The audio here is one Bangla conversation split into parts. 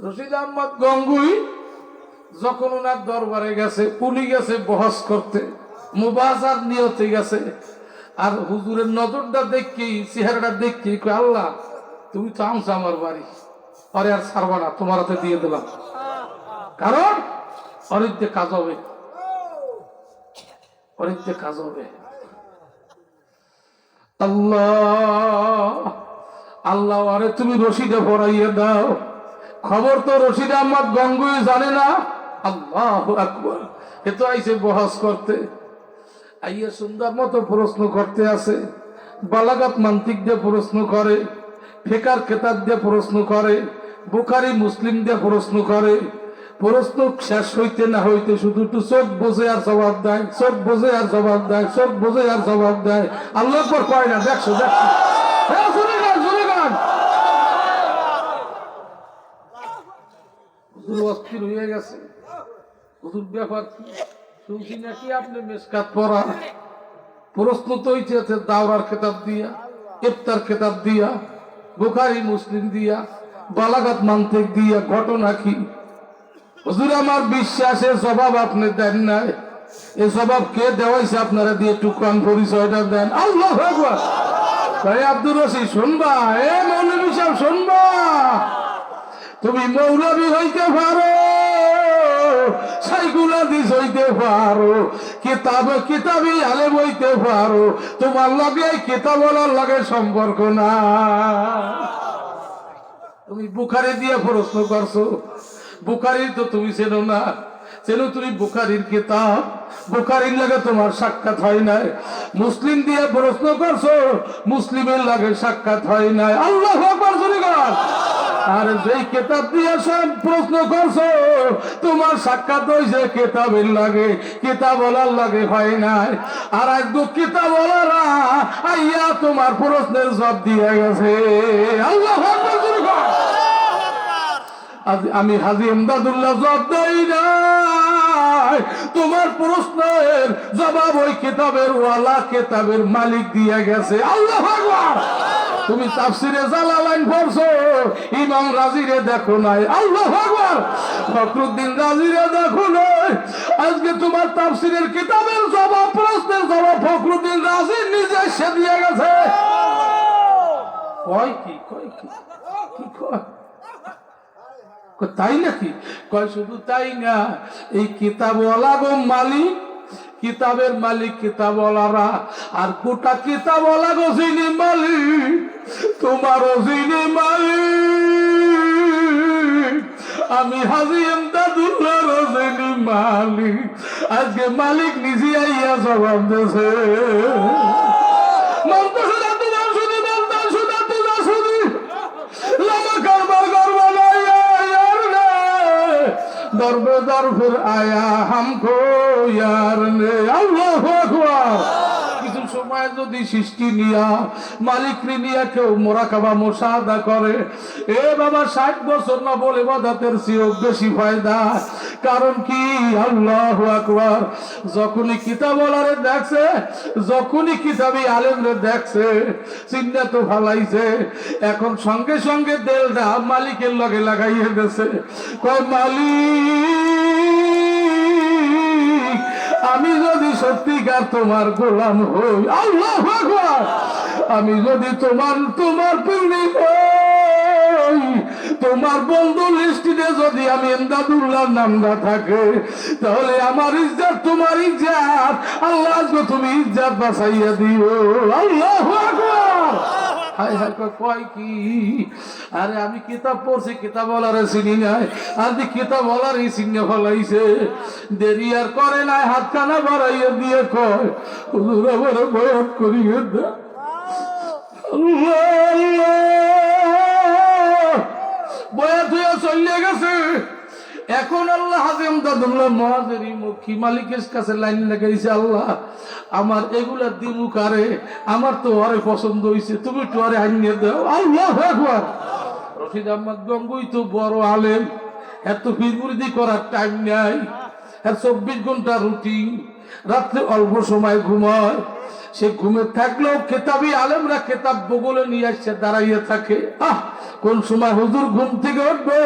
রশিদ আহমদ গঙ্গুই যখন ওনার দরবারে গেছে, উনি গেছে বহস করতে, মুবাজার নিয়তে গেছে। আর হুজুরের নজরটা দেখি, চেহারাটা দেখি, আল্লাহ তুমি তো আনছো আমার বাড়ি, আরে আর ছাড়বা না, তোমার হাতে দিয়ে দিলাম, কারণ অরিদ্যে কাজ হবে, অরিদ্যে কাজ হবে। আল্লাহ আল্লাহ, আরে তুমি রশিদে ভরাইয়ে দাও। খবর তো রশিদ আহমদ গঙ্গুই জানে না। আল্লাহু আকবার। এ তো আইছে বহস করতে, আইয়া সুন্দর মতো প্রশ্ন করতে আছে। বালাগাত মান্তিক দিয়ে প্রশ্ন করে, ফিকার কেতাব দিয়ে প্রশ্ন করে, বুখারী মুসলিম দিয়ে প্রশ্ন করে। প্রশ্ন শেষ হইতে না হইতে শুধু একটু চোখ বোঝে আর জবাব দেয়, চোখ বোঝে আর জবাব দেয়, চোখ বোঝে আর জবাব দেয়। আল্লাহু আকবার কয় না, দেখছো দেখছো, শুনে গান শুনে গান। হুজুর অস্থির হয়ে গেছে। হুজুর ব্যাপার কি শুনছি নাকি আপনি মেশকাত পড়া? প্রশ্ন তো হইতেছে দাওরার কেতাব দিয়া, ইফতার কেতাব দিয়া, বুখারী মুসলিম দিয়া, বালাগাত মান্তিক দিয়া। ঘটনা কি? হুজুর আমার বিশ্বাসের জবাব আপনি দেন নাই। এই জবাব কে দেওয়াইছে আপনারা দিয়ে টুকান পরিচয়টা দেন। আল্লাহু আকবার। ভাই আব্দুর রশিদ শুনবা, এ মৌলভী সাহেব শুনবা, তুমি মৌলভী হইতে পারো, সাইকুল হাদিস হইতে পারো, কিতাবি আলেম হইতে পারো, তোমার লগে কিতাবওয়ালার লগে সম্পর্ক না। তুমি বুখারী দিয়ে প্রশ্ন করছো, বুখারী তো তুমি চেনো না, চেনো তুমি বুখারীর কিতাব, বুখারীর লাগে তোমার সাক্ষাৎ হয় নাই। মুসলিম দিয়ে প্রশ্ন করছো, মুসলিমের লাগে সাক্ষাৎ হয় নাই। আল্লাহু আকবার জোরে বল। আর যেই কিতাব দিয়ে সব প্রশ্ন করছো, তোমার সাক্ষাৎ হয়েছে কিতাবের লাগে, কিতাবওয়ালার লাগে হয় নাই। আর একদম কিতাবওয়ালারা আইয়া তোমার প্রশ্নের জবাব দিয়ে গেছে। আল্লাহু আকবার জোরে বল। আমি হাজী ইমদাদুল্লাহ জবাব দেই নাই, তোমার প্রশ্নের জবাব ওই কিতাবের ওয়ালা, কিতাবের মালিক দিয়ে গেছে। আল্লাহু আকবার। তুমি তাফসিরে জালালাইন পড়ছো, ইমাম রাজিরে দেখো নাই। আল্লাহু আকবার। ফখরুদ্দিন রাজিরে দেখো নাই। আজকে তোমার তাফসিরের কিতাবের জবাব, প্রশ্নের জবাব ফখরুদ্দিন রাজি নিজে সে দিয়ে গেছে। কয় কি কয় কি কি কয়? তাই নাকি? কয় শুধু তাই না, এই কিতাবওয়ালা গো মালিক, কিতাবের মালিক কিতাবওয়ালারা, আর গোটা কিতাবওয়ালা গো যিনি মালিক, তোমারও যিনি মালিক, আমি হাজী ইমদাদুল্লাহর যিনি মালিক। আজকে মালিক নিজে আইয়া জবাব দিয়েছে। दरबे दर फिर आया हमको यार ने। अल्लाहु আকবার। কিছু সময় যদি সৃষ্টি নিয়া, মালিক নিয়া কেউ মুরাকাবা মুশাহাদা করে, এ বাবা 60 বছর না বলে ইবাদতের চেয়েও বেশি ফায়দা। কারণ কি? আল্লাহু আকবার। যখনই কিতাবওয়ালারে দেখছে, যখনই কিতাবী আলেমরে দেখছে, চিন্তা তো ফালাইছে, এখন সঙ্গে সঙ্গে দেলটা মালিকের লগে লাগাইয়ে দিয়েছে। কয় মালিক, আমি যদি সত্যিকার তোমার গোলাম হই, আল্লাহু আকবার, আমি যদি তোমার প্রেমিক হই, তোমার বন্ধু লিস্টিতে যদি আমি ইমদাদুল্লাহর নামটা থাকে, তাহলে আমার ইজ্জত তোমার ইজ্জত, আল্লাহ তুমি ইজ্জত বাঁচাইয়া দিও। আল্লাহু আকবার। হায় হায় কয় কি? আরে আমি কিতাব পড়ছি, কিতাবওয়ালারে চিনি নাই, আজকে কিতাবওয়ালারই চিনে ফলাইছে। দেরি আর করে নাই, হাতখানা বাড়াইয়া দিয়ে কয়, হুজুর আমার বয়ান করিয়ে দে। বয়াত হইয়া চলে গেছে। এখন আল্লাহ হাজী ইমদাদুল্লাহ মুহাজিরি মুখী মালিকের কাছে লাইন লাগাইছে, আল্লাহ আমার এগুলা দিমু কারে, আমার তো আরে পছন্দ হইছে, তুমি একটু আরে আইনিয়ে দাও। আল্লাহু আকবার। রশিদ আহমদ গঙ্গুই তো বড় আলেম, এত ফিরমুরিদি করার টাইম নাই, 24 ঘন্টা রুটিন, রাত্রে অল্প সময় ঘুমায়, সে ঘুমে থাকলেও কেতাবি আলেমরা কেতাব বগলে নিয়ে আসছে, দাঁড়াইয়ে থাকে। কোন সময় হুজুর ঘুম থেকে উঠবে,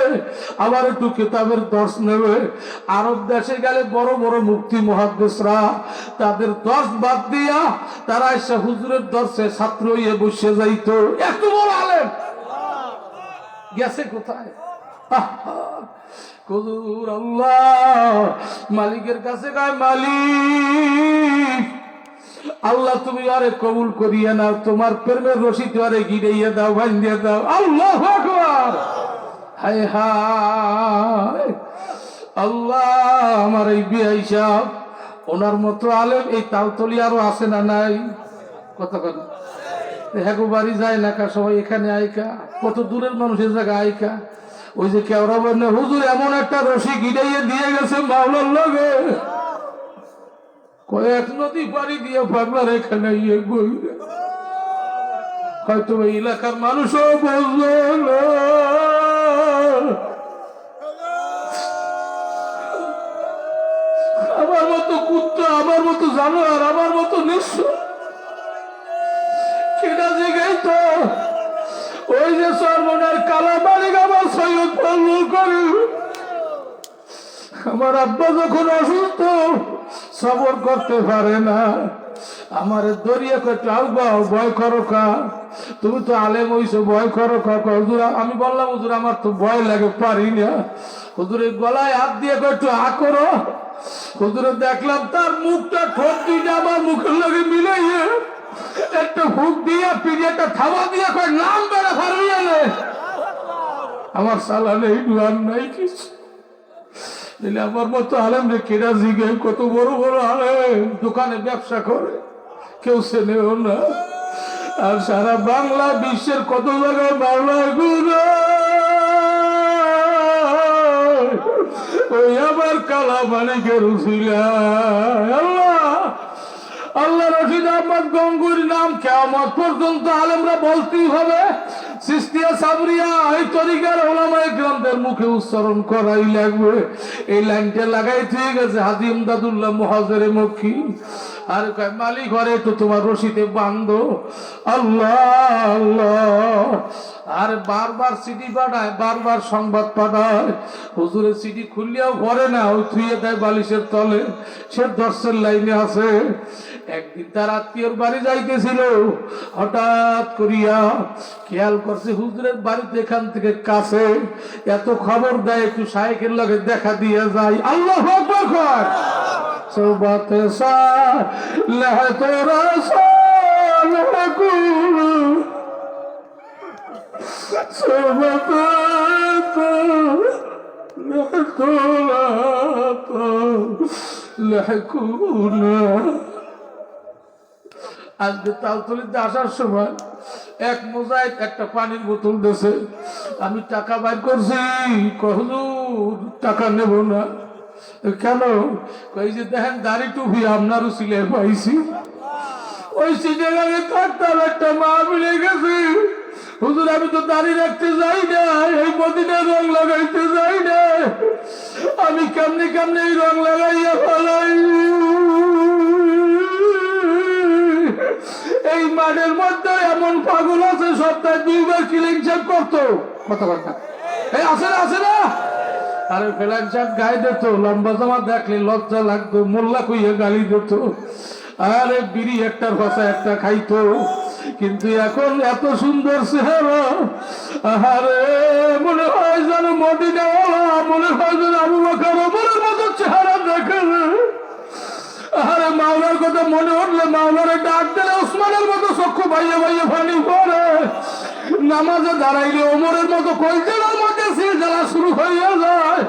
আবার একটু কেতাবের দর্শ নেবে। আরব দেশে গেলে বড় বড় মুফতি মুহাদ্দিসরা তাদের দর্শ বাদ দিয়া তারা এসে হুজুরের দর্শে ছাত্র হয়ে বসে যাইতো। এত বড় আলেম গেছে কোথায়? হুজুর আল্লাহ মালিকের কাছে গায়, মালিক আল্লাহ তুমি আরে কবুল করিয়ে নাও, তোমার প্রেমের রশি আরে গিরাইয়া দাও, বান্ধিয়ে দাও। আল্লাহু আকবার। হায় হায় আল্লাহ, আমার এই বিআই সাহেব ওনার মতো আলেম এই তালতলি আরো আছে না নাই? কত কথা হ্যাঁ বাড়ি যায় না কা, সবাই এখানে আইকা, কত দূরের মানুষের জায়গা আইকা। ওই যে কেওরা বললে হুজুর এমন একটা রশি গিরাইয়ে দিয়ে গেছে মাওলার লগে, কয়েক নদী পাড়ি দিয়ে পাগলার এখানে ইয়ে বই, হয়তো এই এলাকার মানুষও বুঝলো না। আমার মতো কুত্তা, আমার মতো জানোয়ার, আমার মতো নিঃস্ব কেনা জায়গায় তো ওই যে সর্বনার কালা মালিক আমার সৈয়দ ফজলুল করিম, আমার আব্বা যখন অসুস্থ সবর করতে পারে না, আমার দরিয়া কয়েকটা আলবাও ভয় করো কা, তুমি তো আলেম হইছো ভয় করো কা। হুজুর আমি বললাম হুজুর আমার তো ভয় লাগে, পারি না। হুজুরের গলায় হাত দিয়ে একটু হা করো। হুজুরে দেখলাম তার মুখটা ঠোঁট দিয়ে আমার মুখের লগে মিলাইয়ে একটা হুক দিয়ে পিড়িয়াটা থাবা দিয়ে কয় নাম বেড়া ফারুইয়া নে। আমার সালা নেই, দুয়ার নাই কিছু। আমার মতো আলেম রে কেনা জিগে, কত বড় বড় আলেম দোকানে ব্যবসা করে, কেউ চেনেও না। আর সারা বাংলা বিশ্বের কত জায়গায় বাংলায় গুলো ওই আবার কালা মালিকের উসিলা। আল্লাহ আল্লাহ রশিদ আহমদ গঙ্গুর নাম কিয়ামত পর্যন্ত আলেমরা বলতেই হবে। চিশতিয়া সাবরিয়া এই তরিকার ওলামায়ে কেরামদের মুখে উচ্চারণ করাই লাগবে। এই লাইনটা লাগাই ঠিক আছে হাজী ইমদাদুল্লাহ মুহাজিরে মক্কি। আর মালিক ঘরে তো তোমার রশিদে বান্ধো। আল্লাহ আল্লাহ। আর বারবার সিডি পাঠায়, বারবার সংবাদ পাঠায়, হুজুরের সিডি খুললেও ভরে না, ওই থুয়ে দেয় বালিশের তলে। সে দর্শের লাইনে আছে। একদিন তার আত্মীয়র বাড়ি যাইতেছিল, হঠাৎ করিয়া খেয়াল করছে হুজুরের বাড়িতে এখান থেকে কাছে, এত খবর দেয় একটু শায়েখের লগে দেখা দিয়ে যায়। আল্লাহু আকবার। সোবাতে সালাহ তোরা সালাকুল সোবাতে তোরা লাকুনা। আজকে তালতলিতে আসার সময় এক মুজাহিদ একটা পানির বোতল দিয়েছে, আমি টাকা বাইর করছি, হুজুর টাকা নেব না। কেন? কই যে দেখেন দাড়ি টুপি আপনারও সিলে পাইছি, ওই সিটে আগে থাকতাম একটা মা মিলে গেছি। হুজুর আমি তো দাড়ি রাখতে যাই না, এই মদিনার রং লাগাইতে যাই না, আমি কেমনে কেমনে এই রং লাগাইয়া ফেলাই। এই মাঠের মধ্যে এমন পাগল আছে সপ্তাহে 2 বার কিলিং চেক করতো। কত কথা এই আছে না, আছে না? আরে ফেলান চাপ গায়ে দিত, লম্বা জামা দেখলে লজ্জা লাগতো, মোল্লা কইয়া গালি দিত। আরে বিড়ি একটার ভাষা একটা খাইতো। কিন্তু এখন এত সুন্দর চেহারা, আরে মনে হয় যেন মদিনাওয়ালা, মনে হয় যেন আবু বকর ওমরের মতো চেহারা দেখে। আরে মাওলার কথা মনে উঠলে মাওলারে ডাক দিলে ওসমানের মতো চক্ষু ভাইয়ে ভাইয়ে পানি পড়ে। নামাজে দাঁড়াইলে ওমরের মতো কলজের মধ্যে সে জ্বালা শুরু হইয়া যায়,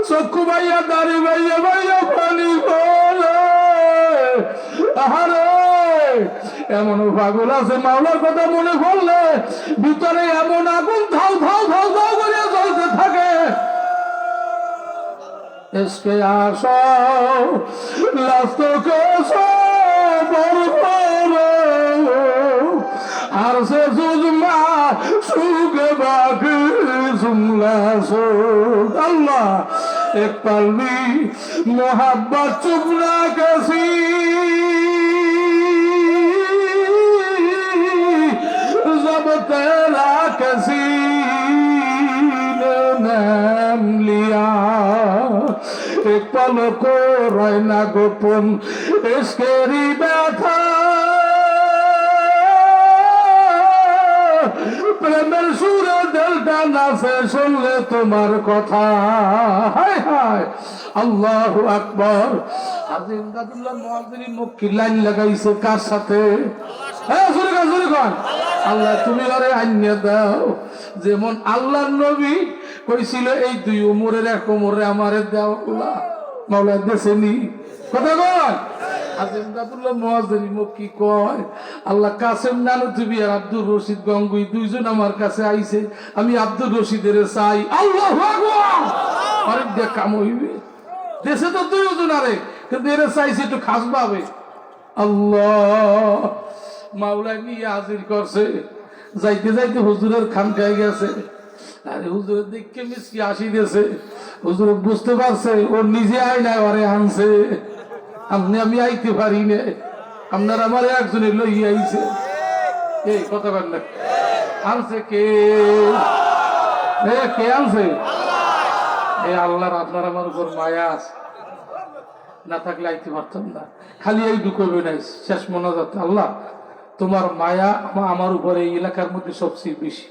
চক্ষু ভাইয়া দাড়ি ভাইয়ে ভাইয়ে পানি পড়ে। আরে এমন পাগল আছে মাওলার কথা মনে পড়লে ভিতরে এমন আগুন ধাও ধাও ধাও ধাও করে জ্বলতে থাকে। इसके आशा लफ्ज़ों के सबर हर से जुज़मा शुग बाकी जुमला सो। अल्लाह एक पल भी मोहब्बत चुप ना कैसी जब तेरा किसी ने नाम लिया एक पल को रहना गोपन इसके बैठा প্রেমের সুরে দিলটা নাচে শুনলে তোমার কথা হায় হায় আল্লাহু আকবার আজিম দাদুল্লাহ মুয়াজ্জিন মুক্কি লাইন লাগাইছে কার সাথে হ্যাঁ জোরে গান আল্লাহ তুমি আরে আইনে দাও যেমন আল্লাহর নবী কইছিল এই দুই উমরের এক উমরে আমারে দাও আল্লাহ মাওলা দেছেনি কথা কয় আজিম দাদুল্লাহ মুয়াজ্জিন মুক্কি কয় আল্লাহ কাসেম নানুতুবি আর আব্দুর রশিদ গঙ্গুই দুইজন আমার কাছে আইছে আমি আব্দুর রশিদের চাই আল্লাহু আকবার আরে দেখ কাম হইবে দেশে তো দুইজন আরে কিন্তু এর চাইছে একটু খাস পাবে আল্লাহ মাওলা নিয়ে হাজির করছে যাইতে যাইতে হুজুরের খানকায় গেছে আরে হুজুরের দেখকে মিসকি আসি দিয়েছে হুজুর বুঝতে পারছে ও নিজে আয় নাই ওরে আনছে আমি আইতে পারি না আপনার আমার একজনের লইয়া আইছে এই কথা বল না আনছে কে আনছে এই আল্লাহর আপনার আমার উপর মায়া আছে না থাকলে আইতে পারতাম না খালি এই ঢুকবে নাই শেষ মোনাজাত আল্লাহ তোমার মায়া আমার উপরে এই এলাকার মধ্যে সবচেয়ে বেশি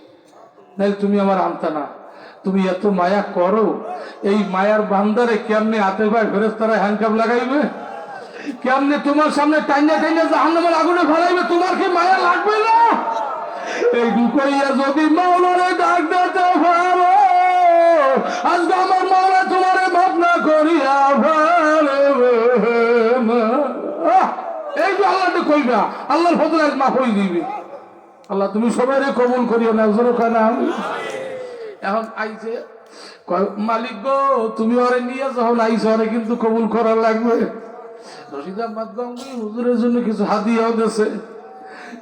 নাহলে তুমি আমার আনতা না তুমি এত মায়া করো এই মায়ার বান্দারে কেমনে হাতে পায় ফেরেশতারা হ্যান্ডকাপ লাগাইবে কেমনে তোমার সামনে টাইনা টাইনা জাহান্নামের আগুনে ফেলাইবে তোমার কি মায়া লাগবে না এই দুকইয়া যদি মাওলারে ডাক দিতে পারো আজকে আমার মাওলা তোমারে মাফ না করিয়া ফেলবে এই যে আল্লাহকে কইবা আল্লাহর ফজল আজ মাফ হয়ে দিবে আল্লাহ তুমি সবাইরে কবুল করিও না জোরে কয় না এখন আইছে মালিক গো তুমি ওরে নিয়ে যখন আইছো ওরে কিন্তু কবুল করা লাগবে রশিদ আহমদ গঙ্গুই হুজুরের জন্য কিছু হাদিয়াও দিয়েছে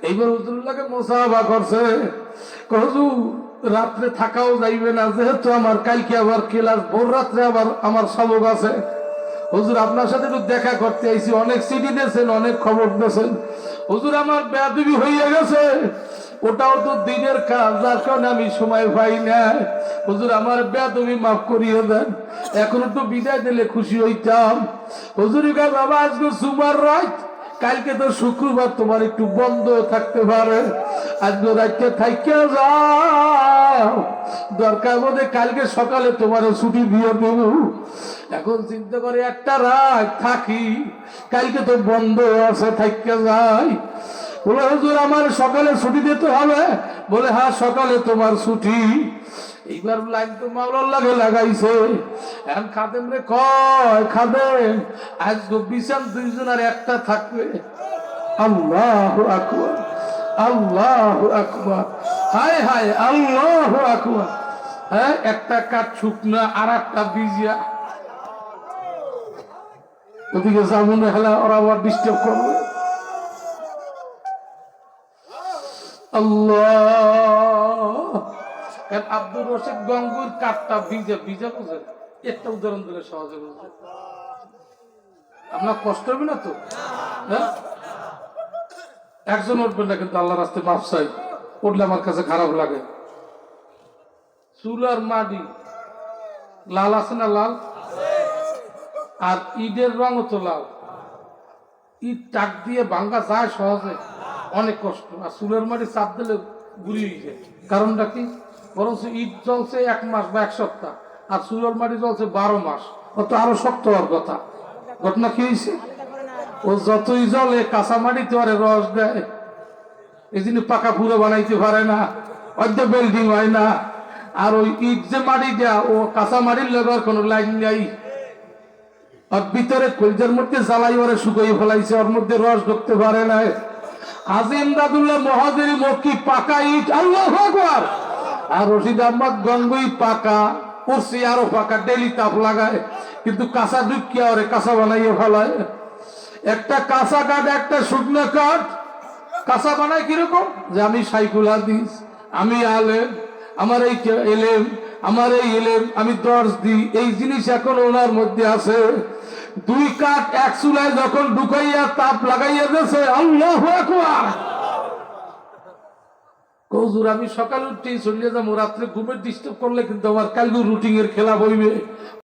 এইবার হুজুরুল্লাহকে মুসাফা করছে হুজুর রাত্রে থাকাও যাইবে না যেহেতু আমার কালকে আবার ক্লাস ভোর রাত্রে আবার আমার সবক আছে হুজুর আপনার সাথে একটু দেখা করতে আইছি অনেক চিঠি দিয়েছেন অনেক খবর দিয়েছেন হুজুর আমার বেয়াদবি হইয়া গেছে ওটাও তো দিনের কাজ যার কারণে আমি সময় পাই না হুজুর আমার বেয়াদবি মাফ করিয়ে দেন এখন একটু বিদায় দিলে খুশি হইতাম হুজুর কয় বাবা আজকে সুমার রাত কালকে তো শুক্রবার তোমার একটু বন্ধ থাকতে পারে আজকে রাতটা থাইকে যাও দরকার মধ্যে কালকে সকালে তোমার ছুটি দিয়ে দেব এখন চিন্তা করে একটা রাত থাকি কালকে তো বন্ধ আছে থাইকে যাই বলে হুজুর আমার সকালে ছুটি দিতে হবে বলে হ্যাঁ সকালে তোমার ছুটি এইবার লাইন তো মাওলার লাগে লাগাইছে এখন খাদেম রে কয় খাদেম আজকে বিশাল দুইজন আর একটা থাকবে আল্লাহু আকবার আল্লাহু আকবার হায় হায় আল্লাহু আকবার হ্যাঁ একটা কাঠ শুকনা আর একটা বিজিয়া ওদিকে জামুনে হেলা ওরা আবার ডিস্টার্ব করবে আল্লাহ আব্দুর রশিদ গঙ্গুর কাঠটা ভিজা ভিজা বুঝেন একটা উদাহরণ দিলে সহজে বুঝবেন আপনার কষ্ট হবে না তো হ্যাঁ একজন উঠবেন না কিন্তু আল্লাহ রাস্তায় মাফ চাই উঠলে আমার কাছে খারাপ লাগে চুলার মাটি লাল আছে না লাল আর ইটের রঙও তো লাল ইট টাক দিয়ে ভাঙ্গা যায় সহজে অনেক কষ্ট আর চুলের মাটি চাপ দিলে গুলিয়ে যায় কারণটা কি বরঞ্চ ইট জ্বলছে 1 মাস বা 1 সপ্তাহ আর চুলের মাটি জ্বলছে 12 মাস ও তো আরো শক্ত হওয়ার কথা ঘটনা কি হয়েছে ও যতই জলে কাঁচা মাটিতে আরে রস দেয় এই জন্য পাকা পুরো বানাইতে পারে না অর্ধ বিল্ডিং হয় না আর ওই ইট যে মাটি দেয়া ও কাঁচা মাটির লেবার কোনো লাইন নাই আর ভিতরে কলজার মধ্যে জ্বালাই ওরে শুকাই ফেলাইছে ওর মধ্যে রস ঢুকতে পারে না আজিম দাদুল্লাহ মহাজেরি মক্কি পাকা ইট আল্লাহু আকবার আর রশিদ আহমদ গঙ্গুই পাকা কুরসি আরো পাকা ডেলি তাপ লাগায় কিন্তু কাঁচা ঢুকিয়া ওরে কাঁচা বানাইয়ে ফেলায় একটা কাঁচা কাঠ একটা শুকনো কাঠ কাঁচা বানায় কিরকম যে আমি সাইকুল হাদিস আমি আলেম আমার এই এলেম আমার এই এলেম আমি দর্শ দিই, এই জিনিস এখন ওনার মধ্যে আছে। দুই কাঠ এক চুলায় যখন ঢুকাইয়া তাপ লাগাইয়া দিয়েছে, আল্লাহু আকবার। হুজুর আমি সকালে উঠেই চলে যাবো, রাত্রে ঘুমের ডিস্টার্ব করলে কিন্তু আমার কালকে রুটিং এর খেলা বইবে।